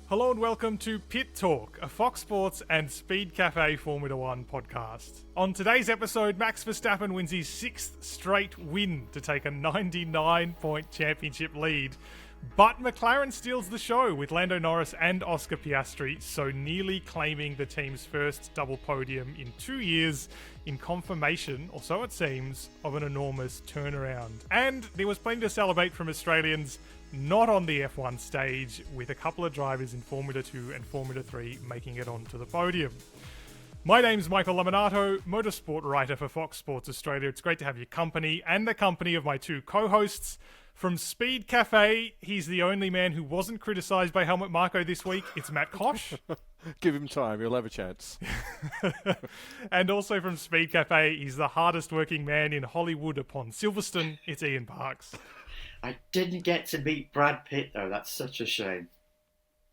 Hello and welcome to Pit Talk, a Fox Sports and Speed Cafe Formula One podcast. On today's episode, Max Verstappen wins his sixth straight win to take a 99-point championship lead. But McLaren steals the show with Lando Norris and Oscar Piastri, so nearly claiming the team's first double podium in 2 years in confirmation, or so it seems, of an enormous turnaround. And there was plenty to celebrate from Australians not on the F1 stage, with a couple of drivers in Formula 2 and Formula 3 making it onto the podium. My name's Michael Laminato, motorsport writer for Fox Sports Australia. It's great to have your company and the company of my two co-hosts. From Speed Cafe, he's the only man who wasn't criticised by Helmut Marko this week. It's Matt Kosh. Give him time, he'll have a chance. And also from Speed Cafe, he's the hardest working man in Hollywood upon Silverstone. It's Ian Parks. I didn't get to meet Brad Pitt, though. That's such a shame.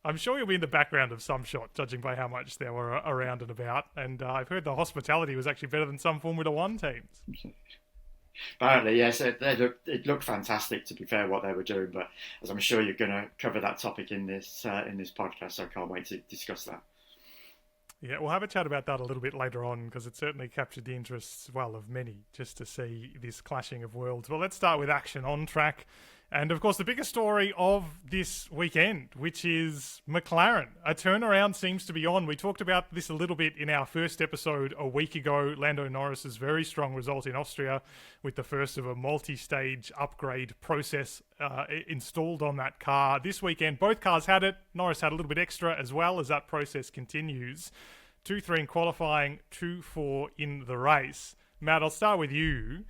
I'm sure you'll be in the background of some shot, judging by how much there were around and about. And I've heard the hospitality was actually better than some Formula One teams. Apparently, yes. It looked fantastic, to be fair, what they were doing. But as I'm sure you're going to cover that topic in this podcast, so I can't wait to discuss that. Yeah, we'll have a chat about that a little bit later on, because it certainly captured the interests, well, of many, just to see this clashing of worlds. Well, let's start with action on track. And, of course, the biggest story of this weekend, which is McLaren. A turnaround seems to be on. We talked about this a little bit in our first episode a week ago. Lando Norris's very strong result in Austria with the first of a multi-stage upgrade process installed on that car. This weekend, both cars had it. Norris had a little bit extra as well as that process continues. 2-3 in qualifying, 2-4 in the race. Matt, I'll start with you.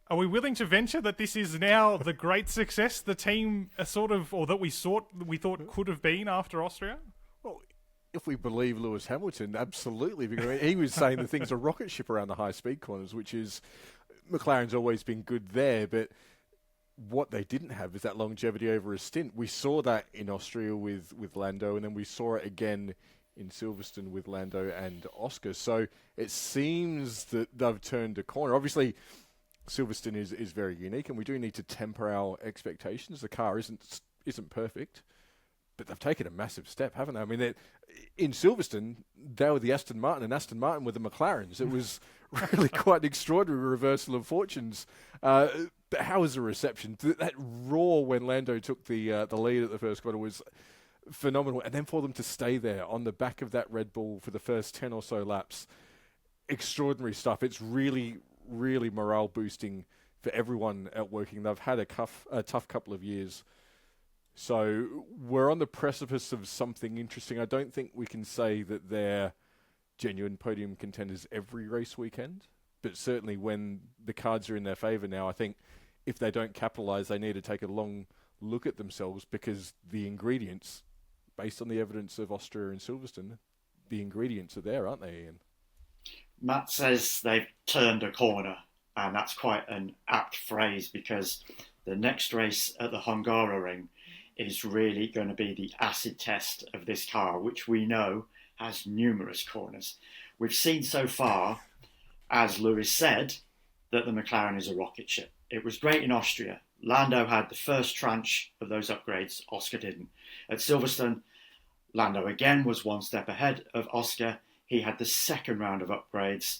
Are we willing to venture that this is now the great success the team that we thought could have been after Austria? Well, if we believe Lewis Hamilton, absolutely. Because he was saying the thing's a rocket ship around the high-speed corners, which is, McLaren's always been good there, but what they didn't have is that longevity over a stint. We saw that in Austria with Lando, and then we saw it again in Silverstone with Lando and Oscar. So it seems that they've turned a corner. Obviously, Silverstone is very unique, and we do need to temper our expectations. The car isn't perfect, but they've taken a massive step, haven't they? I mean, in Silverstone, they were the Aston Martin, and Aston Martin were the McLarens. It was really quite an extraordinary reversal of fortunes. But how was the reception? That roar when Lando took the lead at the first corner was phenomenal, and then for them to stay there on the back of that Red Bull for the first 10 or so laps, extraordinary stuff. It's really morale boosting for everyone out working. They've had a tough couple of years. So we're on the precipice of something interesting. I don't think we can say that they're genuine podium contenders every race weekend, but certainly when the cards are in their favour now, I think if they don't capitalise, they need to take a long look at themselves, because the ingredients, based on the evidence of Austria and Silverstone, the ingredients are there, aren't they, Ian? Matt says they've turned a corner, and that's quite an apt phrase, because the next race at the Hungaroring is really going to be the acid test of this car, which we know has numerous corners. We've seen so far, as Lewis said, that the McLaren is a rocket ship. It was great in Austria. Lando had the first tranche of those upgrades, Oscar didn't. At Silverstone, Lando again was one step ahead of Oscar. He had the second round of upgrades,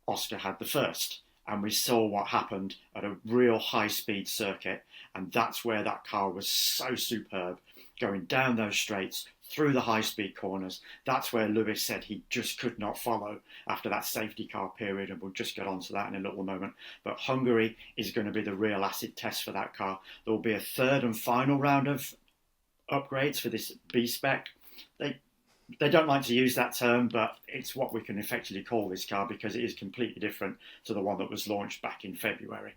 Oscar had the first. And we saw what happened at a real high-speed circuit. And that's where that car was so superb, going down those straights, through the high-speed corners. That's where Lewis said he just could not follow after that safety car period. And we'll just get onto that in a little moment. But Hungary is going to be the real acid test for that car. There will be a third and final round of upgrades for this B-spec. They don't like to use that term, but it's what we can effectively call this car, because it is completely different to the one that was launched back in February.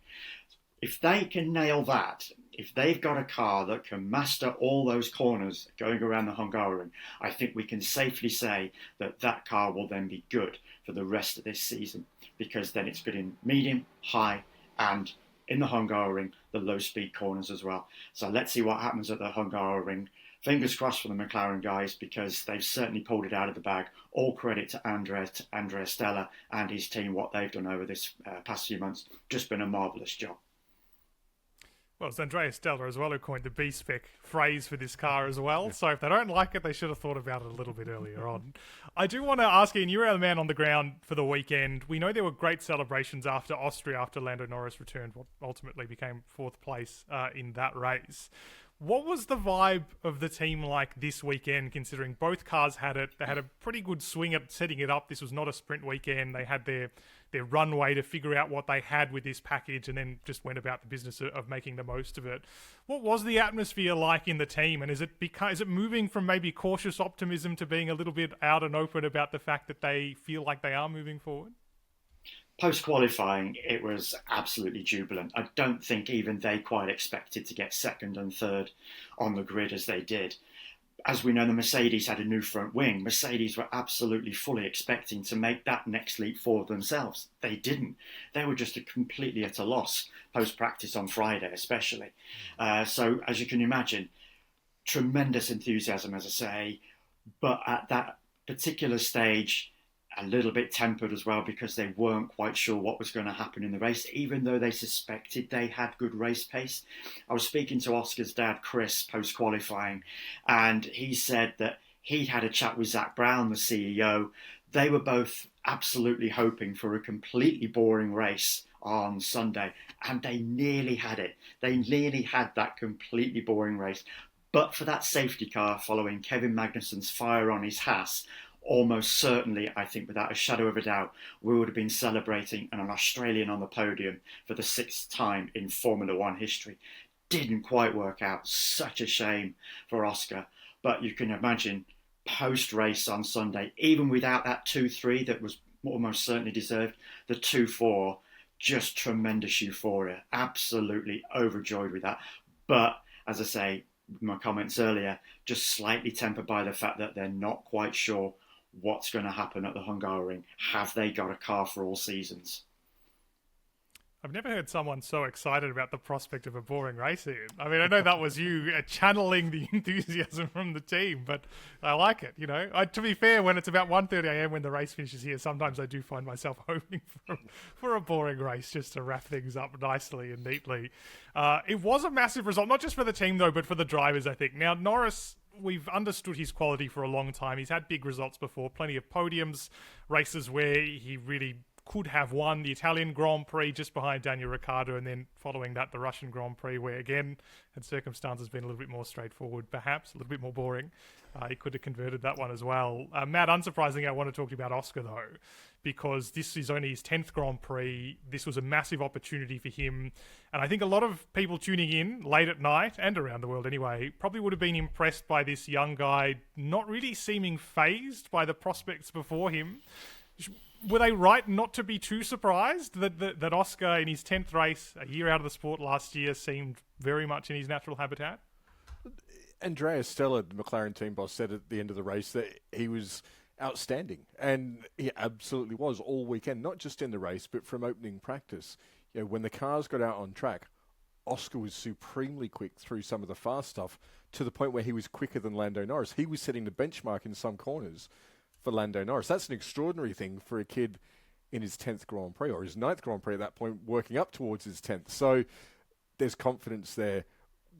If they can nail that, if they've got a car that can master all those corners going around the Hungaroring, I think we can safely say that that car will then be good for the rest of this season, because then it's good in medium, high, and in the Hungaroring, the low-speed corners as well. So let's see what happens at the Hungaroring. Fingers crossed for the McLaren guys, because they've certainly pulled it out of the bag. All credit to Andrea Stella and his team, what they've done over this past few months. Just been a marvellous job. Well, it's Andrea Stella as well who coined the B-spec phrase for this car as well. So if they don't like it, they should have thought about it a little bit earlier on. I do want to ask you, and you were the man on the ground for the weekend. We know there were great celebrations after Austria, after Lando Norris returned what ultimately became fourth place in that race. What was the vibe of the team like this weekend, considering both cars had it? They had a pretty good swing at setting it up. This was not a sprint weekend. They had their runway to figure out what they had with this package and then just went about the business of making the most of it. What was the atmosphere like in the team? And is it moving from maybe cautious optimism to being a little bit out and open about the fact that they feel like they are moving forward? Post-qualifying, it was absolutely jubilant. I don't think even they quite expected to get second and third on the grid as they did. As we know, the Mercedes had a new front wing. Mercedes were absolutely fully expecting to make that next leap forward themselves. They didn't. They were just completely at a loss post-practice on Friday, especially. So, as you can imagine, tremendous enthusiasm, as I say, but at that particular stage, a little bit tempered as well because they weren't quite sure what was going to happen in the race, even though they suspected they had good race pace. I was speaking to Oscar's dad, Chris, post-qualifying, and he said that he had a chat with Zach Brown, the CEO. They were both absolutely hoping for a completely boring race on Sunday, and they nearly had it. They nearly had that completely boring race. But for that safety car following Kevin Magnussen's fire on his Haas, almost certainly, I think without a shadow of a doubt, we would have been celebrating an Australian on the podium for the sixth time in Formula One history. Didn't quite work out. Such a shame for Oscar. But you can imagine, post-race on Sunday, even without that 2-3 that was almost certainly deserved, the 2-4, just tremendous euphoria. Absolutely overjoyed with that. But, as I say, my comments earlier, just slightly tempered by the fact that they're not quite sure what's going to happen at the Hungaroring. Have they got a car for all seasons? I've never heard someone so excited about the prospect of a boring race here. I mean, I know that was you channeling the enthusiasm from the team, but I like it, you know. To be fair, when it's about 1:30 a.m. when the race finishes here, sometimes I do find myself hoping for a boring race just to wrap things up nicely and neatly. It was a massive result, not just for the team, though, but for the drivers, I think. Now, Norris, we've understood his quality for a long time. He's had big results before, plenty of podiums, races where he really could have won. The Italian Grand Prix just behind Daniel Ricciardo, and then following that, the Russian Grand Prix, where again, had circumstances been a little bit more straightforward, perhaps a little bit more boring. He could have converted that one as well. Matt, unsurprisingly, I want to talk to you about Oscar, though, because this is only his 10th Grand Prix. This was a massive opportunity for him. And I think a lot of people tuning in late at night, and around the world anyway, probably would have been impressed by this young guy, not really seeming fazed by the prospects before him. Were they right not to be too surprised that Oscar, in his 10th race, a year out of the sport last year, seemed very much in his natural habitat? Andrea Stella, the McLaren team boss, said at the end of the race that he was outstanding. And he absolutely was all weekend, not just in the race, but from opening practice. You know, when the cars got out on track, Oscar was supremely quick through some of the fast stuff, to the point where he was quicker than Lando Norris. He was setting the benchmark in some corners for Lando Norris. That's an extraordinary thing for a kid in his 10th Grand Prix, or his 9th Grand Prix at that point, working up towards his 10th. So there's confidence there.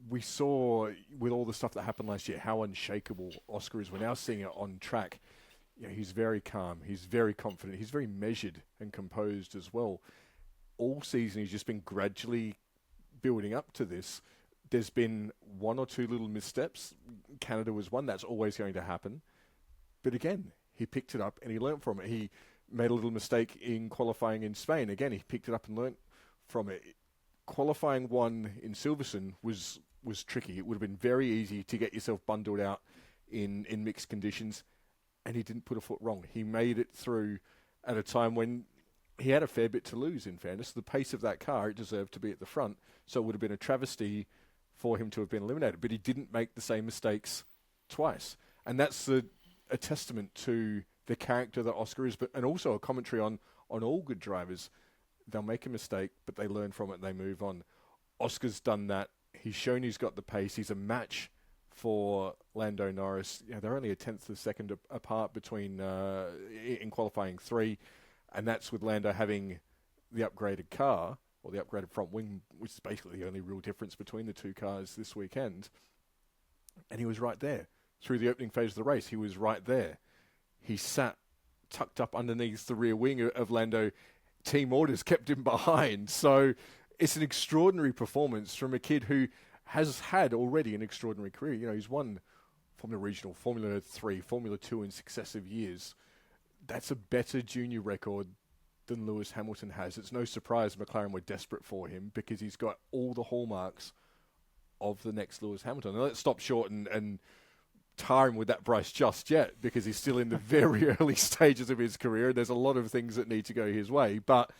We saw, with all the stuff that happened last year, how unshakable Oscar is. We're now seeing it on track. You know, he's very calm. He's very confident. He's very measured and composed as well. All season, he's just been gradually building up to this. There's been one or two little missteps. Canada was one. That's always going to happen. But again, he picked it up and he learnt from it. He made a little mistake in qualifying in Spain. Again, he picked it up and learnt from it. Qualifying one in Silverstone was tricky. It would have been very easy to get yourself bundled out in mixed conditions, and he didn't put a foot wrong. He made it through at a time when he had a fair bit to lose, in fairness. The pace of that car, it deserved to be at the front, so it would have been a travesty for him to have been eliminated. But he didn't make the same mistakes twice. And that's a testament to the character that Oscar is, and also a commentary on all good drivers. They'll make a mistake, but they learn from it and they move on. Oscar's done that. He's shown he's got the pace. He's a match for Lando Norris. You know, they're only a tenth of a second apart between in qualifying 3, and that's with Lando having the upgraded car. or the upgraded front wing, which is basically the only real difference between the two cars this weekend. And he was right there. Through the opening phase of the race, he was right there. He sat tucked up underneath the rear wing of Lando. Team orders kept him behind. So it's an extraordinary performance from a kid who has had already an extraordinary career. You know, he's won Formula Regional, Formula 3, Formula 2 in successive years. That's a better junior record than Lewis Hamilton has. It's no surprise McLaren were desperate for him because he's got all the hallmarks of the next Lewis Hamilton. Now, let's stop short and tar him with that brush just yet because he's still in the very early stages of his career. There's a lot of things that need to go his way, but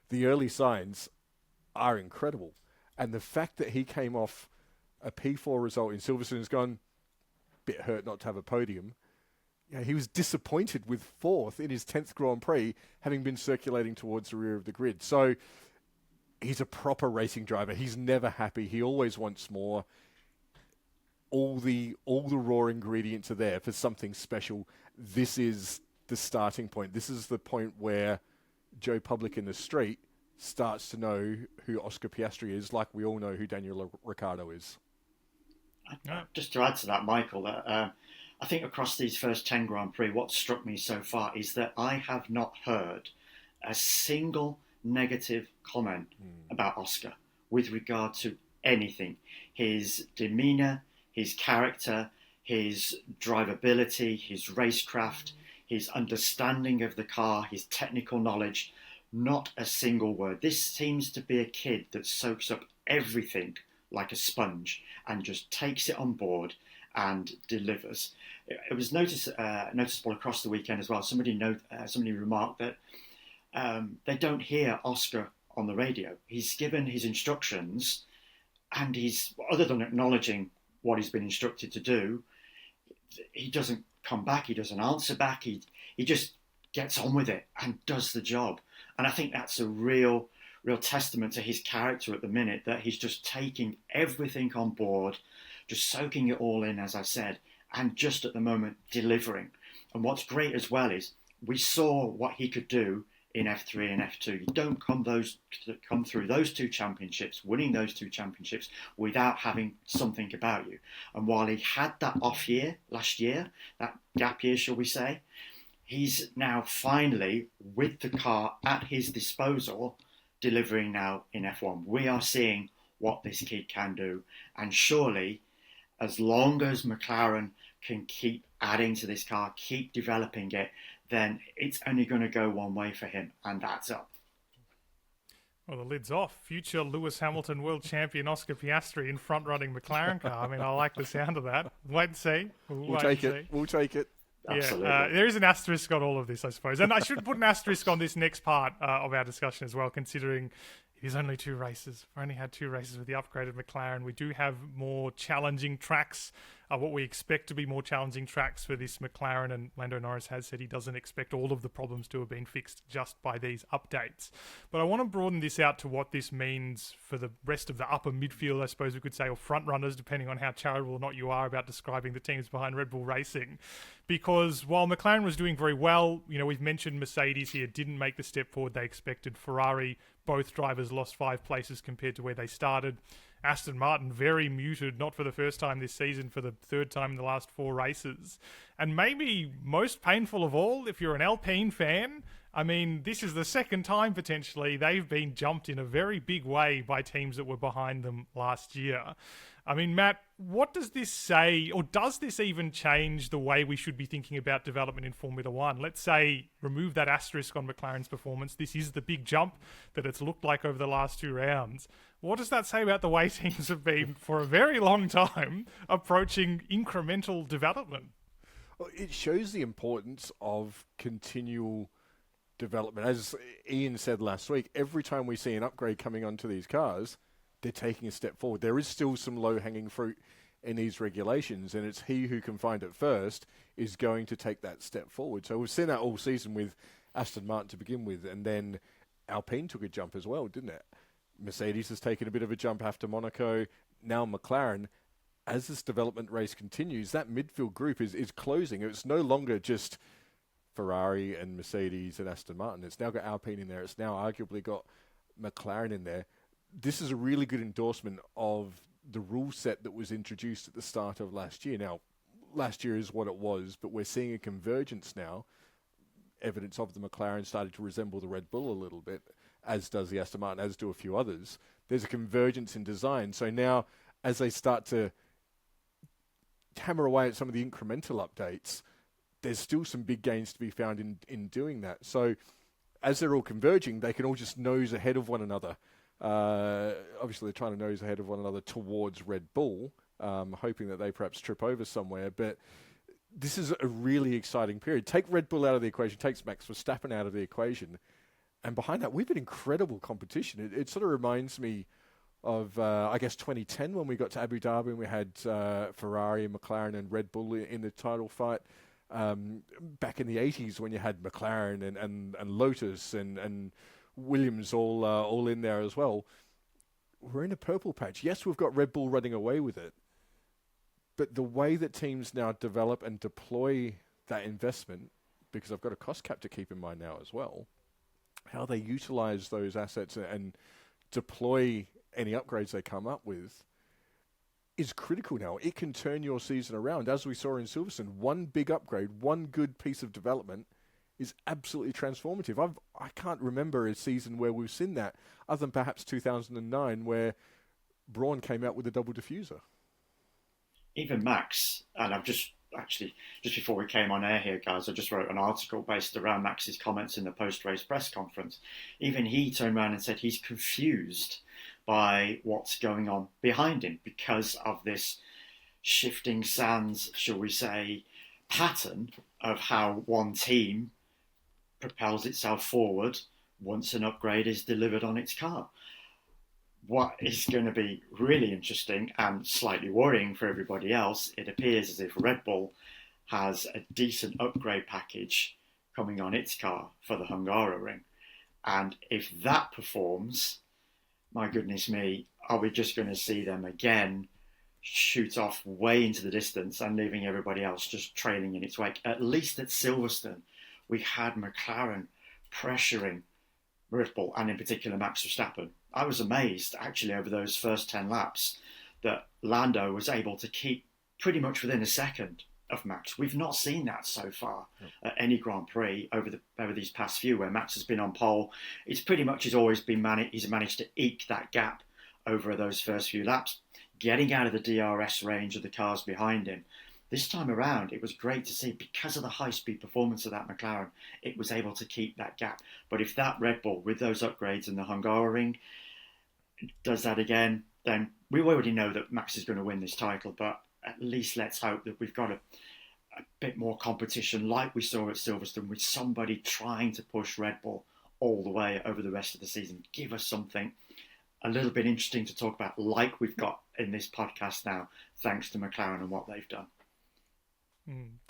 the early signs are incredible. And the fact that he came off a P4 result in Silverstone has gone a bit hurt not to have a podium. You know, he was disappointed with fourth in his 10th Grand Prix, having been circulating towards the rear of the grid. So he's a proper racing driver. He's never happy. He always wants more. All the raw ingredients are there for something special. This is the starting point. This is the point where Joe Public in the street starts to know who Oscar Piastri is, like we all know who Daniel Ricciardo is. Just to add to that, Michael, that I think across these first 10 Grand Prix, what struck me so far is that I have not heard a single negative comment about Oscar with regard to anything. His demeanour, his character, his drivability, his racecraft, his understanding of the car, his technical knowledge, not a single word. This seems to be a kid that soaks up everything like a sponge and just takes it on board and delivers. It was noticeable across the weekend as well. Somebody remarked that they don't hear Oscar on the radio. He's given his instructions and he's, other than acknowledging what he's been instructed to do, he doesn't come back, he doesn't answer back, he just gets on with it and does the job. And I think that's a real testament to his character at the minute, that he's just taking everything on board, just soaking it all in, as I said, and just at the moment delivering. And what's great as well is we saw what he could do in F3 and F2. You don't come through those two championships, winning those two championships, without having something about you. And while he had that off year last year, that gap year, shall we say, he's now finally, with the car at his disposal, delivering now in F1. We are seeing what this kid can do. And surely, as long as McLaren can keep adding to this car, keep developing it, then it's only going to go one way for him, and that's up. Well, the lid's off. Future Lewis Hamilton world champion Oscar Piastri in front-running McLaren car. I mean, I like the sound of that. Wait and see. We'll take it. Absolutely. Yeah, there is an asterisk on all of this, I suppose. And I should put an asterisk on this next part of our discussion as well, considering it is only 2 races. We've only had 2 races with the upgraded McLaren. We do have more challenging tracks, what we expect to be more challenging tracks for this McLaren, and Lando Norris has said he doesn't expect all of the problems to have been fixed just by these updates. But I want to broaden this out to what this means for the rest of the upper midfield, I suppose we could say, or front runners, depending on how charitable or not you are about describing the teams behind Red Bull Racing. Because while McLaren was doing very well, you know, we've mentioned Mercedes here didn't make the step forward they expected. Ferrari, both drivers lost 5 places compared to where they started. Aston Martin, very muted, not for the first time this season, for the 3rd time in the last 4 races. And maybe most painful of all, if you're an Alpine fan, I mean, this is the 2nd time potentially they've been jumped in a very big way by teams that were behind them last year. I mean, Matt, what does this say, or does this even change the way we should be thinking about development in Formula One? Let's say, remove that asterisk on McLaren's performance. This is the big jump that it's looked like over the last 2 rounds. What does that say about the way teams have been, for a very long time, approaching incremental development? Well, it shows the importance of continual development. As Ian said last week, every time we see an upgrade coming onto these cars, they're taking a step forward. There is still some low-hanging fruit in these regulations, and it's he who can find it first is going to take that step forward. So we've seen that all season with Aston Martin to begin with, and then Alpine took a jump as well, didn't it? Mercedes has taken a bit of a jump after Monaco. Now McLaren, as this development race continues, that midfield group is closing. It's no longer just Ferrari and Mercedes and Aston Martin. It's now got Alpine in there. It's now arguably got McLaren in there. This is a really good endorsement of the rule set that was introduced at the start of last year. Now, last year is what it was, but we're seeing a convergence now. Evidence of the McLaren started to resemble the Red Bull a little bit, as does the Aston Martin, as do a few others. There's a convergence in design. So now, as they start to hammer away at some of the incremental updates, there's still some big gains to be found in doing that. So as they're all converging, they can all just nose ahead of one another. Obviously, they're trying to nose ahead of one another towards Red Bull, hoping that they perhaps trip over somewhere. But this is a really exciting period. Take Red Bull out of the equation, takes Max Verstappen out of the equation, and behind that, we've an incredible competition. It sort of reminds me of, I guess, 2010 when we got to Abu Dhabi and we had Ferrari and McLaren and Red Bull in the title fight. Back in the 80s when you had McLaren and Lotus and Williams all in there as well. We're in a purple patch. Yes, we've got Red Bull running away with it, but the way that teams now develop and deploy that investment, because I've got a cost cap to keep in mind now as well, how they utilize those assets and deploy any upgrades they come up with is critical now. It can turn your season around. As we saw in Silverstone, one big upgrade, one good piece of development is absolutely transformative. I can't remember a season where we've seen that, other than perhaps 2009, where Brawn came out with a double diffuser. Even Max, and I've just before we came on air here, guys, I just wrote an article based around Max's comments in the post-race press conference. Even he turned around and said he's confused by what's going on behind him because of this shifting sands, shall we say, pattern of how one team propels itself forward once an upgrade is delivered on its car. What is going to be really interesting and slightly worrying for everybody else, it appears as if Red Bull has a decent upgrade package coming on its car for the Hungaroring. And if that performs, my goodness me, are we just going to see them again shoot off way into the distance and leaving everybody else just trailing in its wake? At least at Silverstone, we had McLaren pressuring Red Bull and in particular Max Verstappen. I was amazed actually over those first 10 laps that Lando was able to keep pretty much within a second of Max. We've not seen that so far at any Grand Prix over these past few where Max has been on pole. It's pretty much he's always been he's managed to eke that gap over those first few laps, getting out of the DRS range of the cars behind him. This time around, it was great to see because of the high-speed performance of that McLaren, it was able to keep that gap. But if that Red Bull, with those upgrades in the Hungaroring, does that again, then we already know that Max is going to win this title, but at least let's hope that we've got a bit more competition like we saw at Silverstone with somebody trying to push Red Bull all the way over the rest of the season. Give us something a little bit interesting to talk about like we've got in this podcast now, thanks to McLaren and what they've done.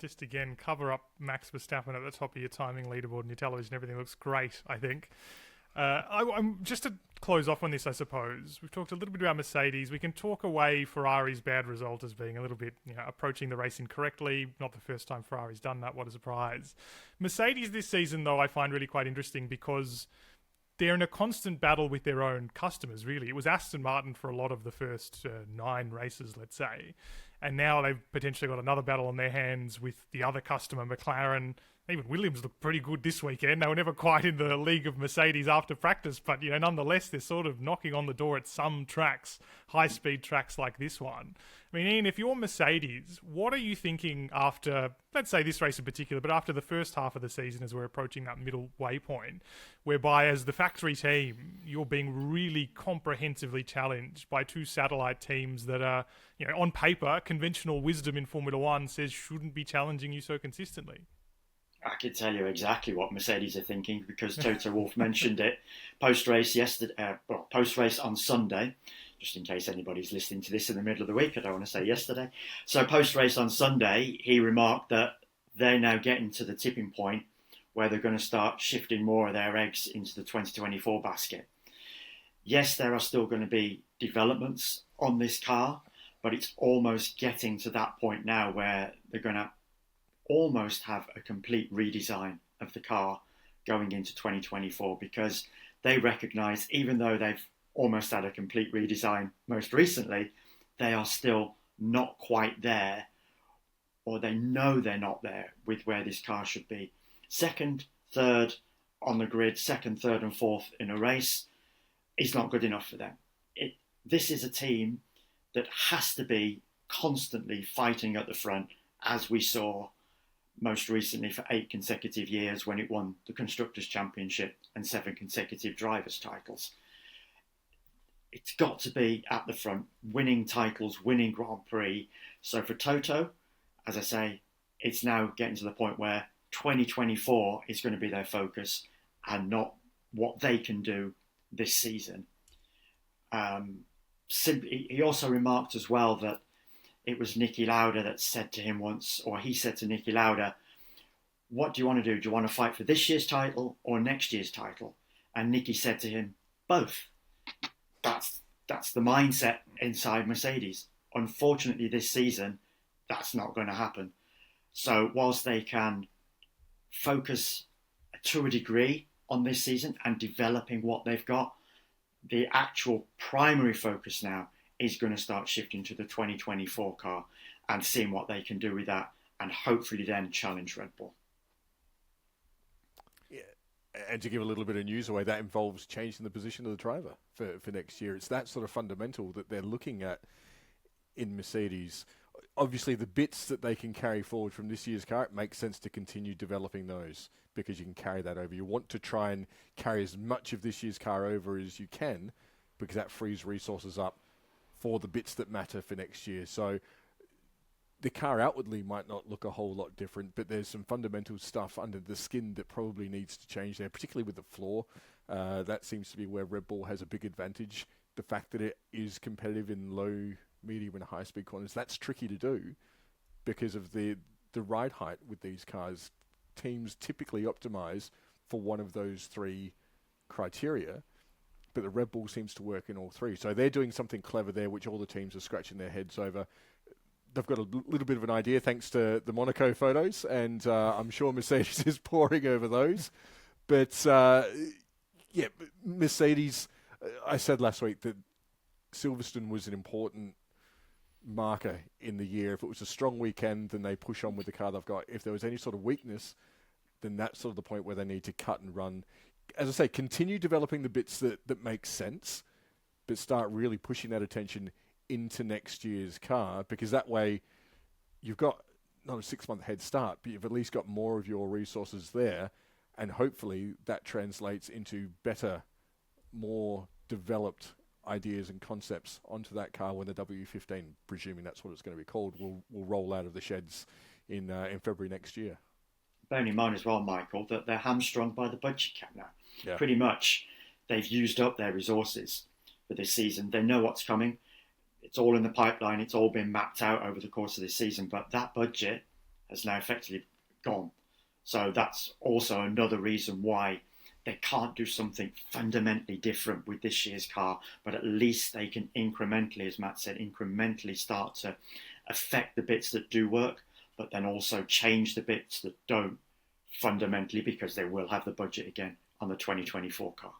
Just again, cover up Max Verstappen at the top of your timing leaderboard and your television. Everything looks great, I think. I'm just to close off on this, I suppose. We've talked a little bit about Mercedes. We can talk away Ferrari's bad result as being a little bit, approaching the race incorrectly. Not the first time Ferrari's done that. What a surprise. Mercedes this season, though, I find really quite interesting because they're in a constant battle with their own customers, really. It was Aston Martin for a lot of the first 9 races, let's say. And now they've potentially got another battle on their hands with the other customer, McLaren. Even Williams looked pretty good this weekend. They were never quite in the league of Mercedes after practice, but nonetheless, they're sort of knocking on the door at some tracks, high-speed tracks like this one. I mean, Ian, if you're Mercedes, what are you thinking after, let's say this race in particular, but after the first half of the season as we're approaching that middle waypoint, whereby as the factory team, you're being really comprehensively challenged by 2 satellite teams that are, on paper, conventional wisdom in Formula One says shouldn't be challenging you so consistently? I can tell you exactly what Mercedes are thinking because Toto Wolff mentioned it post-race yesterday. Post-race on Sunday, just in case anybody's listening to this in the middle of the week. I don't want to say yesterday. So post-race on Sunday, he remarked that they're now getting to the tipping point where they're going to start shifting more of their eggs into the 2024 basket. Yes, there are still going to be developments on this car, but it's almost getting to that point now where they're going to almost have a complete redesign of the car going into 2024 because they recognise, even though they've almost had a complete redesign most recently, they are still not quite there, or they know they're not there with where this car should be. Second, third on the grid, second, third and fourth in a race is not good enough for them. This is a team that has to be constantly fighting at the front, as we saw most recently for 8 consecutive years when it won the Constructors' Championship and 7 consecutive drivers' titles. It's got to be at the front, winning titles, winning Grand Prix. So for Toto, as I say, it's now getting to the point where 2024 is going to be their focus and not what they can do this season. He also remarked as well that it was Niki Lauda that said to him once, or he said to Niki Lauda, what do you want to do? Do you want to fight for this year's title or next year's title? And Niki said to him, both. That's the mindset inside Mercedes. Unfortunately, this season, that's not going to happen. So whilst they can focus to a degree on this season and developing what they've got, the actual primary focus now is going to start shifting to the 2024 car and seeing what they can do with that, and hopefully then challenge Red Bull. Yeah, and to give a little bit of news away, that involves changing the position of the driver for next year. It's that sort of fundamental that they're looking at in Mercedes. Obviously, the bits that they can carry forward from this year's car, it makes sense to continue developing those because you can carry that over. You want to try and carry as much of this year's car over as you can because that frees resources up for the bits that matter for next year. So the car outwardly might not look a whole lot different, but there's some fundamental stuff under the skin that probably needs to change there, particularly with the floor. That seems to be where Red Bull has a big advantage. The fact that it is competitive in low, medium and high-speed corners, that's tricky to do because of the ride height with these cars. Teams typically optimize for one of those 3 criteria, but the Red Bull seems to work in all 3. So they're doing something clever there, which all the teams are scratching their heads over. They've got a little bit of an idea thanks to the Monaco photos, and I'm sure Mercedes is poring over those. But Mercedes, I said last week that Silverstone was an important marker in the year. If it was a strong weekend, then they push on with the car they've got. If there was any sort of weakness, then that's sort of the point where they need to cut and run. As I say, continue developing the bits that make sense, but start really pushing that attention into next year's car, because that way you've got not a 6-month head start, but you've at least got more of your resources there, and hopefully that translates into better, more developed ideas and concepts onto that car when the W15, presuming that's what it's going to be called, will roll out of the sheds in February next year. Bearing in mind as well, Michael, that they're hamstrung by the budget cap now. Yeah. Pretty much they've used up their resources for this season. They know what's coming. It's all in the pipeline. It's all been mapped out over the course of this season, but that budget has now effectively gone. So that's also another reason why they can't do something fundamentally different with this year's car, but at least they can incrementally, as Matt said, incrementally start to affect the bits that do work, but then also change the bits that don't fundamentally, because they will have the budget again on the 2024 car.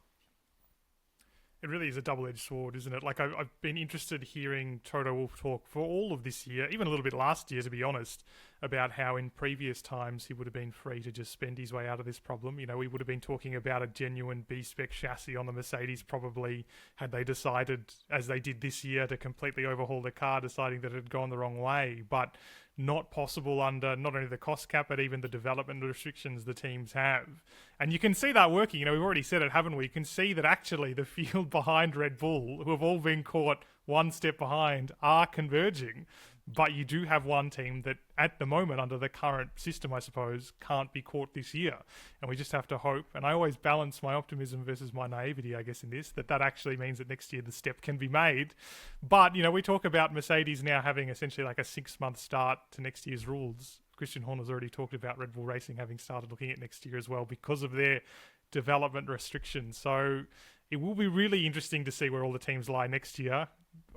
It really is a double-edged sword, isn't it? Like, I've been interested hearing Toto Wolff talk for all of this year, even a little bit last year, to be honest, about how in previous times he would have been free to just spend his way out of this problem. You know, we would have been talking about a genuine B-spec chassis on the Mercedes, probably, had they decided, as they did this year, to completely overhaul the car, deciding that it had gone the wrong way. But not possible under not only the cost cap, but even the development restrictions the teams have. And you can see that working. You know, we've already said it, haven't we? You can see that actually the field behind Red Bull, who have all been caught one step behind, are converging. But you do have one team that, at the moment, under the current system, I suppose, can't be caught this year. And we just have to hope, and I always balance my optimism versus my naivety, I guess, in this, that actually means that next year the step can be made. But, you know, we talk about Mercedes now having essentially like a 6-month start to next year's rules. Christian Horner's already talked about Red Bull Racing having started looking at next year as well because of their development restrictions. So it will be really interesting to see where all the teams lie next year.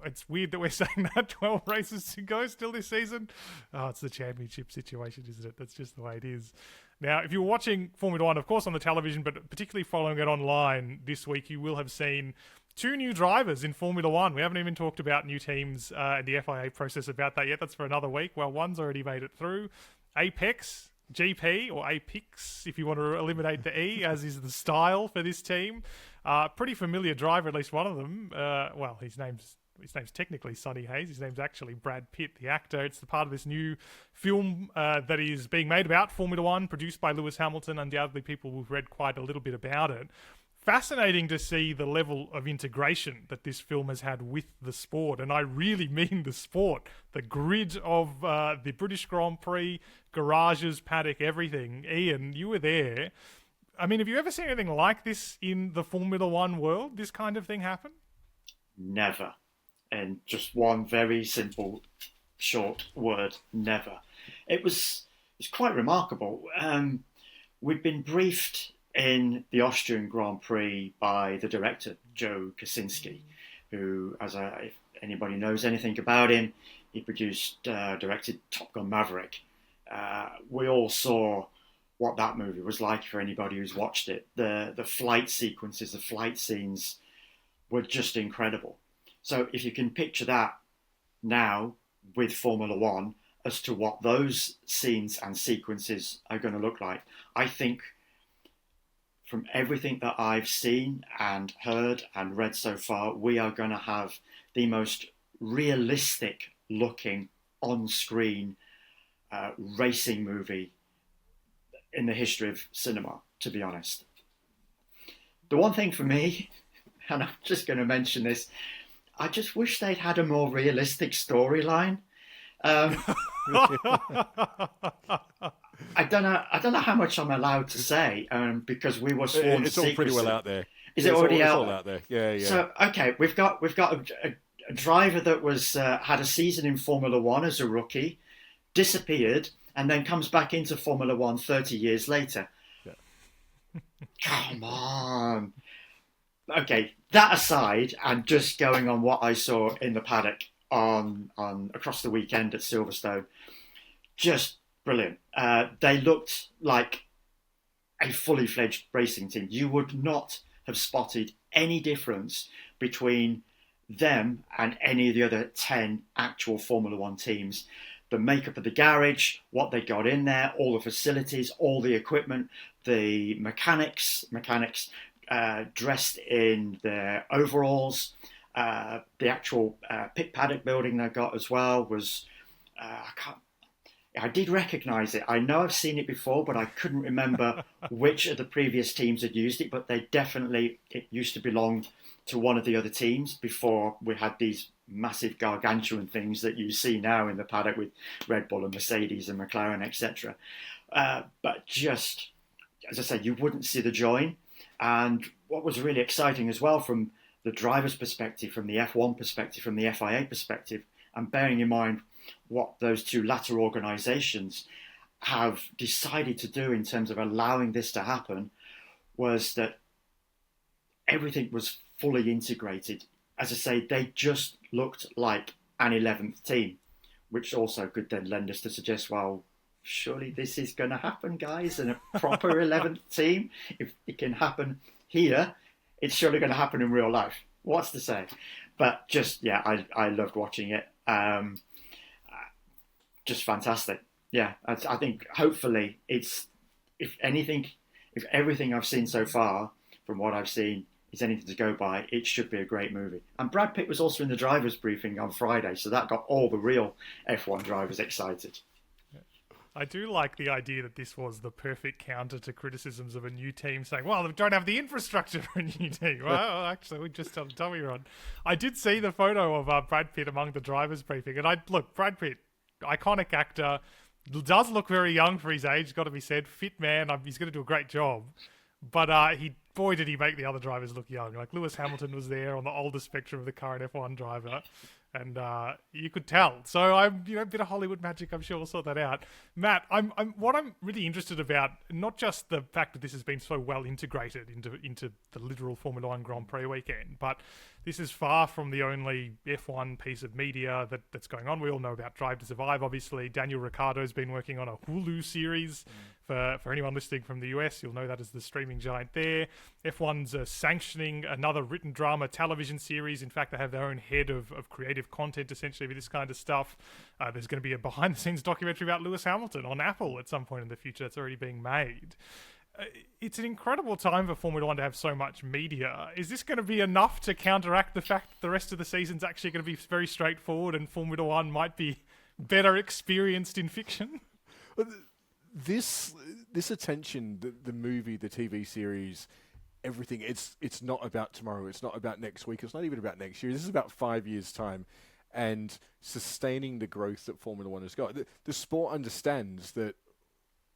It's weird that we're saying that 12 races to go still this season. Oh, it's the championship situation, isn't it? That's just the way it is. Now, if you're watching Formula One, of course, on the television, but particularly following it online this week, you will have seen 2 new drivers in Formula One. We haven't even talked about new teams and the FIA process about that yet. That's for another week. Well, one's already made it through. Apex GP, or Apex, if you want to eliminate the E, as is the style for this team. Pretty familiar driver, at least one of them. Well, his name's technically Sonny Hayes. His name's actually Brad Pitt, the actor. It's the part of this new film that is being made about Formula One, produced by Lewis Hamilton. Undoubtedly, people who've read quite a little bit about it. Fascinating to see the level of integration that this film has had with the sport. And I really mean the sport. The grid of the British Grand Prix, garages, paddock, everything. Ian, you were there. I mean, have you ever seen anything like this in the Formula One world? This kind of thing happen? Never. And just one very simple, short word, never. It's quite remarkable. We'd been briefed in the Austrian Grand Prix by the director, Joe Kosinski, who, if anybody knows anything about him, he directed Top Gun Maverick. We all saw what that movie was like for anybody who's watched it. The flight sequences, the flight scenes were just incredible. So if you can picture that now with Formula One as to what those scenes and sequences are going to look like, I think from everything that I've seen and heard and read so far, we are going to have the most realistic looking on-screen racing movie in the history of cinema, to be honest. The one thing for me, and I'm just going to mention this, I just wish they'd had a more realistic storyline. I don't know how much I'm allowed to say because we were sworn it's secrecy. all pretty well out there. Is it already it's out? all out there. Yeah. So okay, we've got a driver that was had a season in Formula One as a rookie, disappeared, and then comes back into Formula One 30 years later. Yeah. Come on. Okay, that aside, and just going on what I saw in the paddock on across the weekend at Silverstone, just brilliant. They looked like a fully fledged racing team. You would not have spotted any difference between them and any of the other 10 actual Formula One teams. The makeup of the garage, what they got in there, all the facilities, all the equipment, the mechanics dressed in their overalls. The actual pit paddock building they got as well was, I did recognise it. I know I've seen it before, but I couldn't remember which of the previous teams had used it, but it used to belong to one of the other teams before we had these massive gargantuan things that you see now in the paddock with Red Bull and Mercedes and McLaren, etc. But just, as I said, you wouldn't see the join. And what was really exciting as well from the driver's perspective, from the F1 perspective, from the FIA perspective, and bearing in mind what those two latter organisations have decided to do in terms of allowing this to happen, was that everything was fully integrated. As I say, they just looked like an 11th team, which also could then lend us to suggest, well, surely this is going to happen, guys, and a proper 11th team. If it can happen here, it's surely going to happen in real life. What's to say? But just, yeah, I loved watching it. Just fantastic. Yeah, I think hopefully it's, if everything I've seen so far from what I've seen is anything to go by, it should be a great movie. And Brad Pitt was also in the driver's briefing on Friday, so that got all the real F1 drivers excited. I do like the idea that this was the perfect counter to criticisms of a new team saying, well, they don't have the infrastructure for a new team. Well, actually, we just tell Tommy Ron. I did see the photo of Brad Pitt among the drivers briefing. And Brad Pitt, iconic actor, does look very young for his age, got to be said. Fit man, he's going to do a great job. But did he make the other drivers look young. Like Lewis Hamilton was there on the older spectrum of the current F1 driver. And you could tell. So I'm, a bit of Hollywood magic. I'm sure we'll sort that out. Matt, what I'm really interested about, not just the fact that this has been so well integrated into the literal Formula One Grand Prix weekend, but this is far from the only F1 piece of media that's going on. We all know about Drive to Survive, obviously. Daniel Ricciardo's been working on a Hulu series. For anyone listening from the US, you'll know that as the streaming giant there. F1's sanctioning another written drama television series. In fact, they have their own head of creative content, essentially, for this kind of stuff. There's going to be a behind-the-scenes documentary about Lewis Hamilton on Apple at some point in the future. It's already being made. It's an incredible time for Formula One to have so much media. Is this going to be enough to counteract the fact that the rest of the season's actually going to be very straightforward and Formula One might be better experienced in fiction? This attention, the movie, the TV series, everything, it's not about tomorrow. It's not about next week. It's not even about next year. This is about 5 years' time and sustaining the growth that Formula One has got. The sport understands that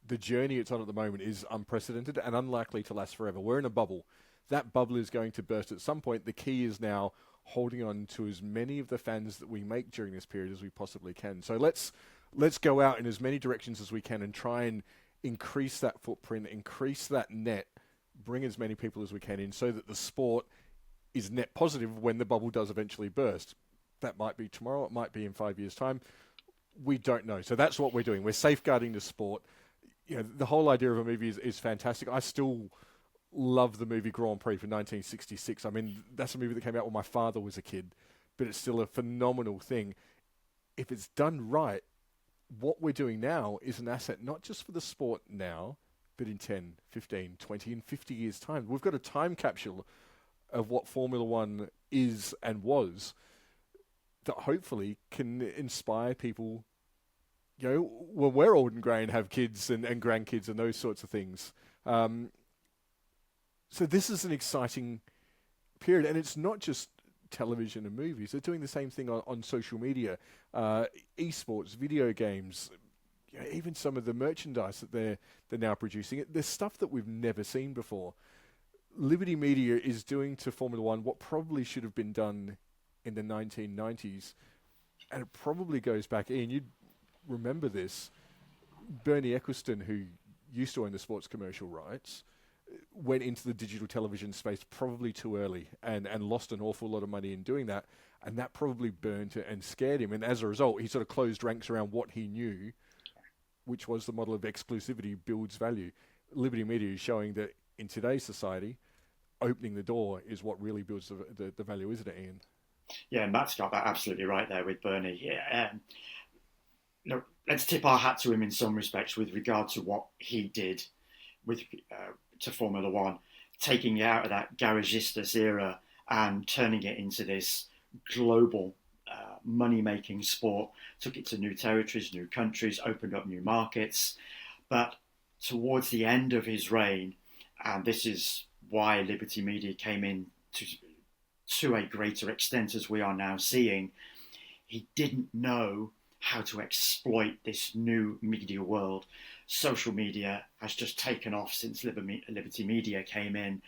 the journey it's on at the moment is unprecedented and unlikely to last forever. We're in a bubble. That bubble is going to burst at some point. The key is now holding on to as many of the fans that we make during this period as we possibly can. So let's go out in as many directions as we can and try and increase that footprint, increase that net, bring as many people as we can in so that the sport is net positive when the bubble does eventually burst. That might be tomorrow. It might be in 5 years' time. We don't know. So that's what we're doing. We're safeguarding the sport. The whole idea of a movie is fantastic. I still love the movie Grand Prix from 1966. I mean, that's a movie that came out when my father was a kid, but it's still a phenomenal thing. If it's done right, what we're doing now is an asset not just for the sport now, but in 10, 15, 20, and 50 years' time. We've got a time capsule of what Formula One is and was that hopefully can inspire people, when we're old and grey and have kids and grandkids and those sorts of things. So this is an exciting period, and it's not just television and movies. They're doing the same thing on social media, esports, video games, even some of the merchandise that they're now producing. There's stuff that we've never seen before. Liberty Media is doing to Formula One what probably should have been done in the 1990s, and it probably goes back. Ian, you'd remember this. Bernie Ecclestone, who used to own the sports commercial rights, went into the digital television space probably too early and lost an awful lot of money in doing that, and that probably burnt and scared him, and as a result he sort of closed ranks around what he knew, which was the model of exclusivity builds value. Liberty Media is showing that in today's society, opening the door is what really builds the value, isn't it, Ian? Yeah, Matt's got that absolutely right there with Bernie. Yeah, look, let's tip our hat to him in some respects with regard to what he did to Formula One, taking it out of that garagistas era and turning it into this global money-making sport, took it to new territories, new countries, opened up new markets. But towards the end of his reign, and this is why Liberty Media came in to a greater extent as we are now seeing, he didn't know how to exploit this new media world. Social media has just taken off since Liberty Media came in,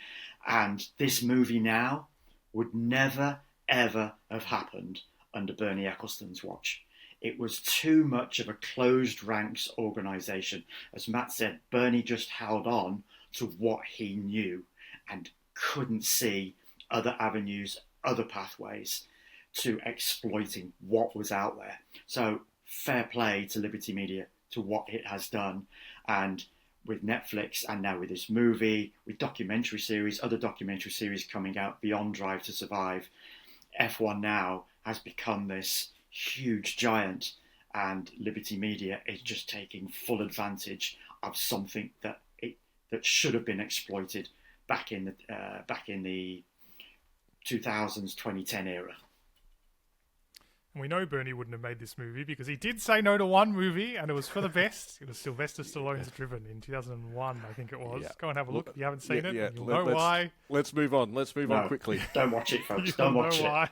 and this movie now would never, ever have happened under Bernie Ecclestone's watch. It was too much of a closed ranks organisation. As Matt said, Bernie just held on to what he knew and couldn't see other avenues, other pathways to exploiting what was out there. So fair play to Liberty Media, to what it has done. And with Netflix and now with this movie, with documentary series, other documentary series coming out beyond Drive to Survive, F1 now has become this huge giant, and Liberty Media is just taking full advantage of something that should have been exploited back in the 2000s, 2010 era. And we know Bernie wouldn't have made this movie because he did say no to one movie, and it was for the best. It was Sylvester Stallone's Driven in 2001, I think it was. Yeah. Go and have a look if you haven't seen it. You'll know why. Let's move on. Let's move on quickly. Don't watch it, folks. Don't watch it. Why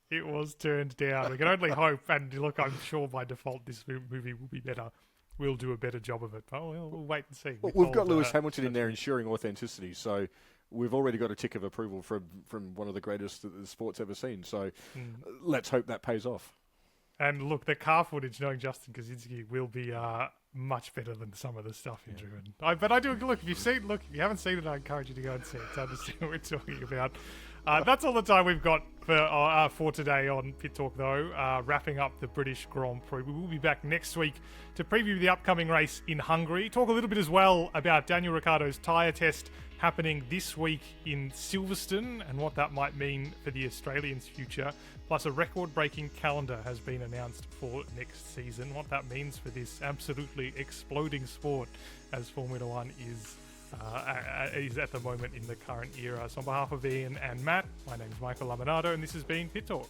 it was turned down. We can only hope, and look, I'm sure by default this movie will be better. We'll do a better job of it. But we'll wait and see. Well, we've got Lewis Hamilton in there ensuring authenticity, so we've already got a tick of approval from one of the greatest that the sport's ever seen. So let's hope that pays off. And look, the car footage, knowing Justin Kaczynski, will be much better than some of the stuff you've driven. But I do look. If you haven't seen it, I encourage you to go and see it to understand what we're talking about. That's all the time we've got for today on Pit Talk, though. Wrapping up the British Grand Prix. We will be back next week to preview the upcoming race in Hungary. Talk a little bit as well about Daniel Ricciardo's tyre test happening this week in Silverstone and what that might mean for the Australians' future. Plus, a record-breaking calendar has been announced for next season. What that means for this absolutely exploding sport as Formula One is at the moment in the current era. So on behalf of Ian and Matt, my name is Michael Laminato, and this has been Pit Talk.